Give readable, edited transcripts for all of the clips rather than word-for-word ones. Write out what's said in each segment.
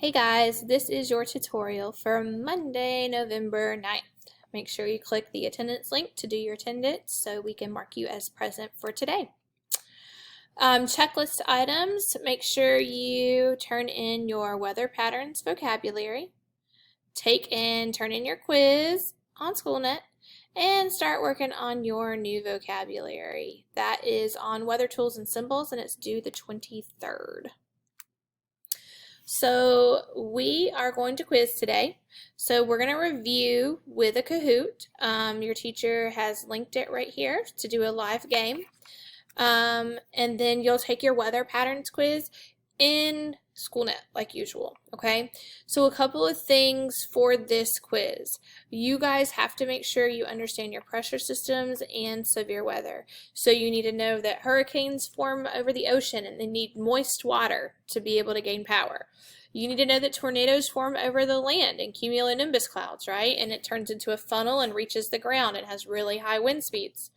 Hey guys, this is your tutorial for Monday, November 9th. Make sure you click the attendance link to do your attendance so we can mark you as present for today. Checklist items, make sure you turn in your weather patterns vocabulary, turn in your quiz on SchoolNet, and start working on your new vocabulary. That is on Weather Tools and Symbols, and it's due the 23rd. So we are going to quiz today. So we're going to review with a Kahoot. Your teacher has linked it right here to do a live game. And then you'll take your weather patterns quiz in SchoolNet like usual, okay? So a couple of things for this quiz. You guys have to make sure you understand your pressure systems and severe weather. So you need to know that hurricanes form over the ocean and they need moist water to be able to gain power. You need to know that tornadoes form over the land in cumulonimbus clouds, right? And it turns into a funnel and reaches the ground and has really high wind speeds.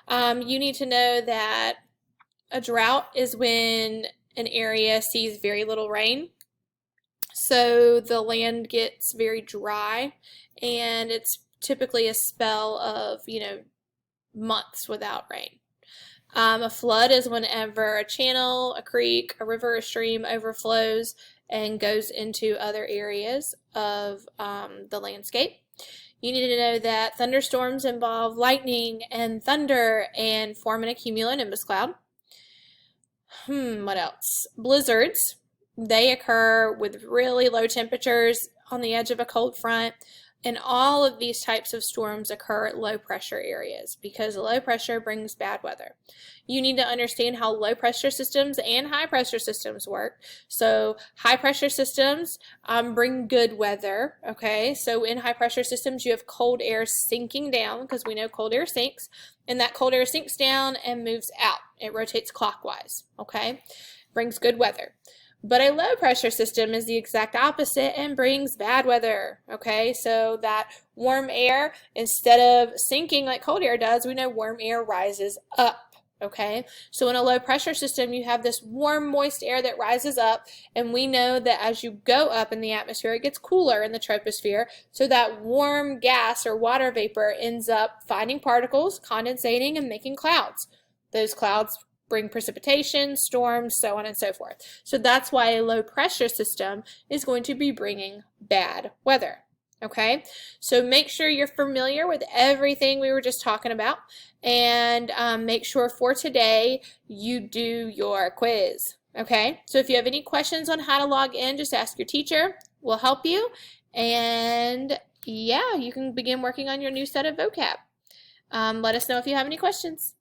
You need to know that a drought is when an area sees very little rain. So the land gets very dry and it's typically a spell of, months without rain. A flood is whenever a channel, a creek, a river, a stream overflows and goes into other areas of the landscape. You need to know that thunderstorms involve lightning and thunder and form in a cumulonimbus cloud. What else? Blizzards. They occur with really low temperatures on the edge of a cold front, and all of these types of storms occur at low pressure areas because low pressure brings bad weather. You need to understand how low pressure systems and high pressure systems work. So high pressure systems bring good weather, okay? So in high pressure systems you have cold air sinking down because we know cold air sinks, and that cold air sinks down and moves out. It rotates clockwise, okay? Brings good weather. But a low pressure system is the exact opposite and brings bad weather, okay? So that warm air, instead of sinking like cold air does, we know warm air rises up, okay? So in a low pressure system, you have this warm, moist air that rises up, and we know that as you go up in the atmosphere, it gets cooler in the troposphere, so that warm gas or water vapor ends up finding particles, condensating, and making clouds. Those clouds bring precipitation, storms, so on and so forth. So that's why a low pressure system is going to be bringing bad weather. Okay, so make sure you're familiar with everything we were just talking about, and make sure for today you do your quiz. Okay, so if you have any questions on how to log in, just ask your teacher. We'll help you, and yeah, you can begin working on your new set of vocab. Let us know if you have any questions.